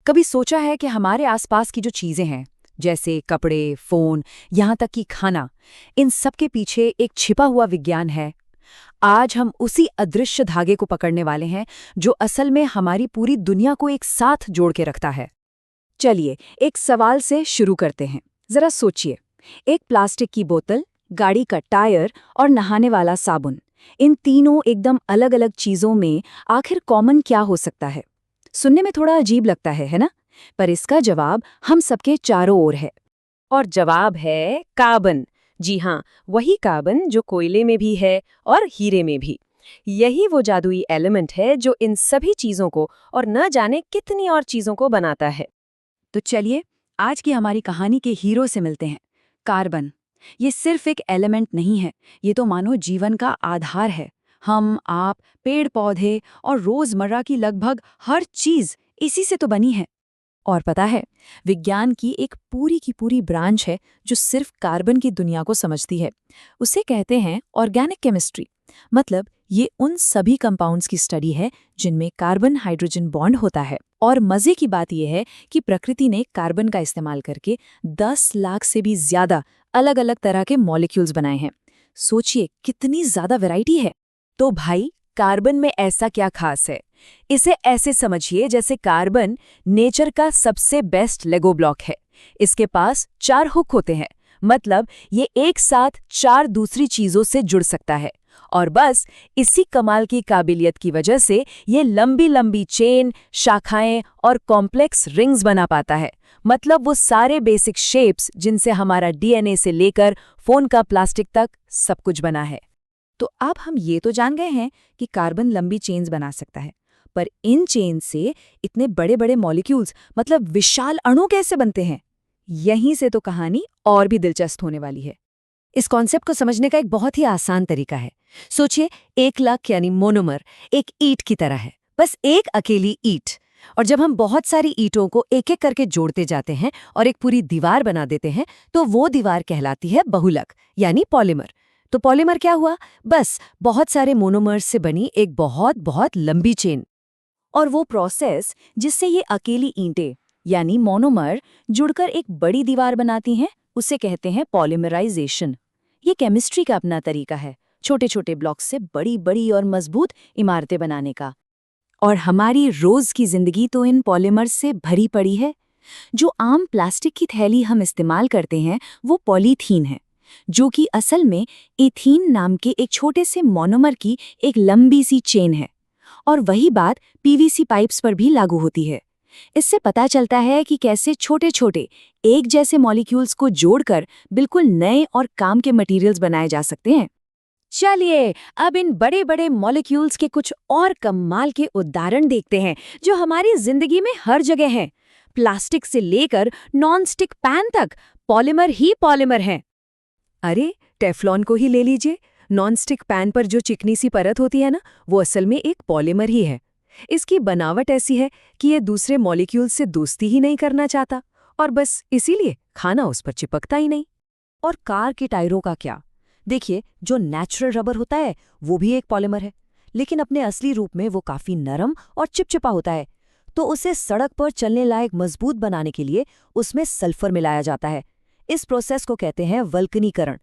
कभी सोचा है कि हमारे आसपास की जो चीजें हैं, जैसे कपड़े, फोन, यहाँ तक कि खाना, इन सब के पीछे एक छिपा हुआ विज्ञान है। आज हम उसी अदृश्य धागे को पकड़ने वाले हैं जो असल में हमारी पूरी दुनिया को एक साथ जोड़ के रखता है। चलिए, एक सवाल से शुरू करते हैं। जरा सोचिए, एक प्लास्टिक की बोतल, गाड़ी का टायर और नहाने वाला साबुन, इन तीनों एकदम अलग अलग चीजों में आखिर कॉमन क्या हो सकता है? सुनने में थोड़ा अजीब लगता है ना? पर इसका जवाब हम सबके चारों ओर है। और जवाब है कार्बन। जी हाँ, वही कार्बन जो कोयले में भी है और हीरे में भी। यही वो जादुई एलिमेंट है जो इन सभी चीजों को और न जाने कितनी और चीजों को बनाता है। तो चलिए, आज की हमारी कहानी के हीरो से मिलते हैं। कार्बन। ये सिर्फ एक एलिमेंट नहीं है, ये तो मानो जीवन का आधार है। हम, आप, पेड़ पौधे और रोजमर्रा की लगभग हर चीज इसी से तो बनी है। और पता है, विज्ञान की एक पूरी की पूरी ब्रांच है जो सिर्फ कार्बन की दुनिया को समझती है। उसे कहते हैं ऑर्गेनिक केमिस्ट्री। मतलब ये उन सभी कंपाउंड्स की स्टडी है जिनमें कार्बन हाइड्रोजन बॉन्ड होता है। और मजे की बात यह है कि प्रकृति ने कार्बन का इस्तेमाल करके 10 लाख से भी ज्यादा अलग अलग तरह के मॉलिक्यूल्स बनाए हैं। सोचिए कितनी ज्यादा वैरायटी है। तो भाई, कार्बन में ऐसा क्या खास है? इसे ऐसे समझिए जैसे कार्बन नेचर का सबसे बेस्ट लेगो ब्लॉक है। इसके पास 4 हुक होते हैं, मतलब ये एक साथ 4 दूसरी चीजों से जुड़ सकता है। और बस इसी कमाल की काबिलियत की वजह से ये लंबी लंबी चेन, शाखाएं और कॉम्प्लेक्स रिंग्स बना पाता है। मतलब वो सारे बेसिक शेप्स जिनसे हमारा डीएनए से लेकर फोन का प्लास्टिक तक सब कुछ बना है। तो अब हम ये तो जान गए हैं कि कार्बन लंबी चेन्स बना सकता है, पर इन चेन से इतने बड़े बड़े मॉलिक्यूल्स, मतलब विशाल अणु कैसे बनते हैं? यहीं से तो कहानी और भी दिलचस्प होने वाली है। इस कॉन्सेप्ट को समझने का एक बहुत ही आसान तरीका है। सोचिए, एक लक यानी मोनोमर एक ईंट की तरह है, बस एक अकेली ईंट। और जब हम बहुत सारी ईंटों को एक एक करके जोड़ते जाते हैं और एक पूरी दीवार बना देते हैं, तो वो दीवार कहलाती है बहुलक यानी पॉलीमर। तो पॉलीमर क्या हुआ? बस बहुत सारे मोनोमर्स से बनी एक बहुत बहुत लंबी चेन। और वो प्रोसेस जिससे ये अकेली ईंटें यानी मोनोमर जुड़कर एक बड़ी दीवार बनाती हैं, उसे कहते हैं पॉलीमराइजेशन। ये केमिस्ट्री का अपना तरीका है, छोटे छोटे ब्लॉक्स से बड़ी बड़ी और मजबूत इमारतें बनाने का। और हमारी रोज की जिंदगी तो इन पॉलीमर्स से भरी पड़ी है। जो आम प्लास्टिक की थैली हम इस्तेमाल करते हैं वो पॉलीथीन है, जो कि असल में एथीन नाम के एक छोटे से मोनोमर की एक लंबी सी चेन है। और वही बात पीवीसी पाइप्स पर भी लागू होती है। इससे पता चलता है कि कैसे छोटे छोटे एक जैसे मॉलिक्यूल्स को जोड़कर बिल्कुल नए और काम के मटेरियल्स बनाए जा सकते हैं। चलिए, अब इन बड़े बड़े मॉलिक्यूल्स के कुछ और कमाल के उदाहरण देखते हैं जो हमारी जिंदगी में हर जगह हैं। प्लास्टिक से लेकर नॉन स्टिक पैन तक पॉलीमर ही पॉलीमर हैं। अरे, टेफ्लॉन को ही ले लीजिए। नॉनस्टिक पैन पर जो चिकनी सी परत होती है ना, वो असल में एक पॉलीमर ही है। इसकी बनावट ऐसी है कि ये दूसरे मॉलिक्यूल से दोस्ती ही नहीं करना चाहता, और बस इसीलिए खाना उस पर चिपकता ही नहीं। और कार के टायरों का क्या? देखिए, जो नेचुरल रबर होता है वो भी एक पॉलीमर है, लेकिन अपने असली रूप में वो काफी नरम और चिपचिपा होता है। तो उसे सड़क पर चलने लायक मजबूत बनाने के लिए उसमें सल्फर मिलाया जाता है। इस प्रोसेस को कहते हैं वल्कनीकरण।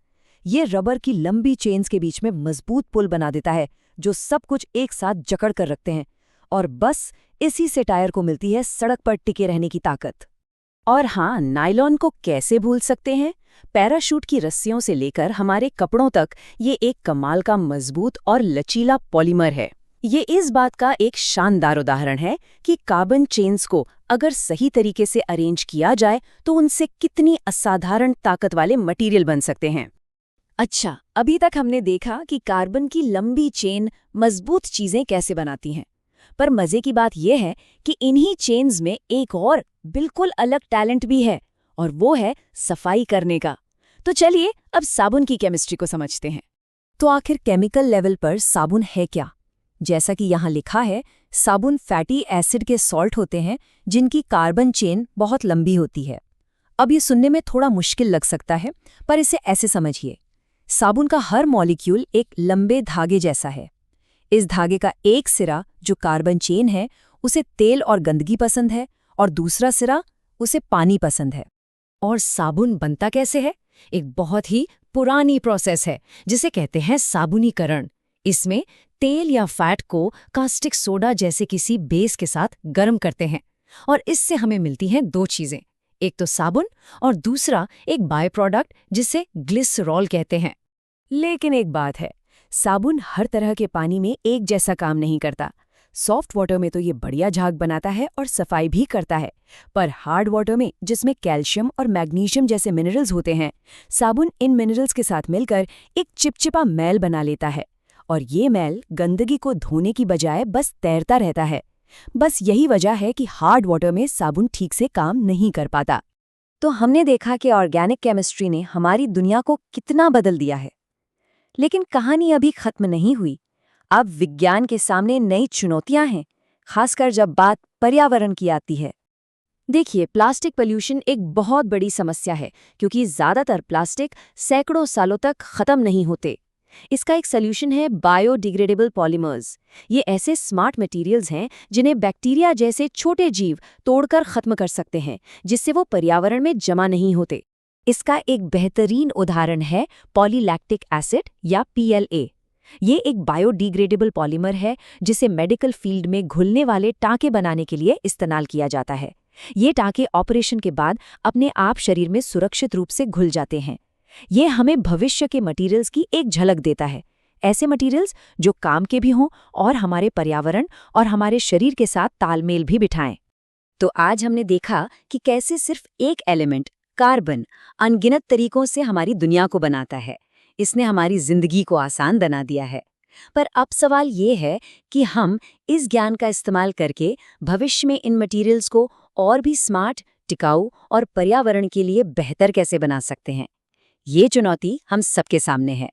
ये रबर की लंबी चेन्स के बीच में मजबूत पुल बना देता है जो सब कुछ एक साथ जकड़ कर रखते हैं। और बस इसी से टायर को मिलती है सड़क पर टिके रहने की ताकत। और हाँ, नायलॉन को कैसे भूल सकते हैं? पैराशूट की रस्सियों से लेकर हमारे कपड़ों तक ये एक कमाल का मजबूत और लचीला पॉलीमर है। ये इस बात का एक शानदार उदाहरण है कि कार्बन चेन्स को अगर सही तरीके से अरेंज किया जाए तो उनसे कितनी असाधारण ताकत वाले मटेरियल बन सकते हैं। अच्छा, अभी तक हमने देखा कि कार्बन की लंबी चेन मजबूत चीजें कैसे बनाती हैं, पर मजे की बात यह है कि इन्हीं चेन्स में एक और बिल्कुल अलग टैलेंट भी है, और वो है सफाई करने का। तो चलिए अब साबुन की केमिस्ट्री को समझते हैं। तो आखिर केमिकल लेवल पर साबुन है क्या? जैसा कि यहाँ लिखा है, साबुन फैटी एसिड के सॉल्ट होते हैं जिनकी कार्बन चेन बहुत लंबी होती है। अब ये सुनने में थोड़ा मुश्किल लग सकता है, पर इसे ऐसे समझिए। साबुन का हर मॉलिक्यूल एक लंबे धागे जैसा है। इस धागे का एक सिरा जो कार्बन चेन है, उसे तेल और गंदगी पसंद है, और दूसरा सिरा उसे पानी पसंद है। और साबुन बनता कैसे है? एक बहुत ही पुरानी प्रोसेस है जिसे कहते हैं साबुनीकरण। इसमें तेल या फैट को कास्टिक सोडा जैसे किसी बेस के साथ गर्म करते हैं और इससे हमें मिलती हैं दो चीजें, एक तो साबुन और दूसरा एक बाय प्रोडक्ट जिसे ग्लिसरॉल कहते हैं। लेकिन एक बात है, साबुन हर तरह के पानी में एक जैसा काम नहीं करता। सॉफ्ट वाटर में तो ये बढ़िया झाग बनाता है और सफाई भी करता है, पर हार्ड वाटर में जिसमें कैल्शियम और मैग्नीशियम जैसे मिनरल्स होते हैं, साबुन इन मिनरल्स के साथ मिलकर एक चिपचिपा मैल बना लेता है और ये मैल गंदगी को धोने की बजाय बस तैरता रहता है। बस यही वजह है कि हार्ड वाटर में साबुन ठीक से काम नहीं कर पाता। तो हमने देखा कि ऑर्गेनिक केमिस्ट्री ने हमारी दुनिया को कितना बदल दिया है। लेकिन कहानी अभी खत्म नहीं हुई। अब विज्ञान के सामने नई चुनौतियां हैं, खासकर जब बात पर्यावरण की आती है। देखिए, प्लास्टिक पोल्यूशन एक बहुत बड़ी समस्या है क्योंकि ज़्यादातर प्लास्टिक सैकड़ों सालों तक खत्म नहीं होते। इसका एक सल्यूशन है बायोडिग्रेडेबल पॉलीमर्स। ये ऐसे स्मार्ट मटेरियल्स हैं जिन्हें बैक्टीरिया जैसे छोटे जीव तोड़कर खत्म कर सकते हैं, जिससे वो पर्यावरण में जमा नहीं होते। इसका एक बेहतरीन उदाहरण है पॉलीलैक्टिक एसिड या PLA। ये एक बायोडिग्रेडेबल पॉलीमर है जिसे मेडिकल फील्ड में घुलने वाले टाँके बनाने के लिए इस्तेमाल किया जाता है। ये टाँके ऑपरेशन के बाद अपने आप शरीर में सुरक्षित रूप से घुल जाते हैं। ये हमें भविष्य के मटेरियल्स की एक झलक देता है, ऐसे मटेरियल्स जो काम के भी हों और हमारे पर्यावरण और हमारे शरीर के साथ तालमेल भी बिठाएं। तो आज हमने देखा कि कैसे सिर्फ एक एलिमेंट, कार्बन, अनगिनत तरीकों से हमारी दुनिया को बनाता है। इसने हमारी जिंदगी को आसान बना दिया है। पर अब सवाल ये है कि हम इस ज्ञान का इस्तेमाल करके भविष्य में इन मटेरियल्स को और भी स्मार्ट, टिकाऊ और पर्यावरण के लिए बेहतर कैसे बना सकते हैं। ये चुनौती हम सबके सामने है।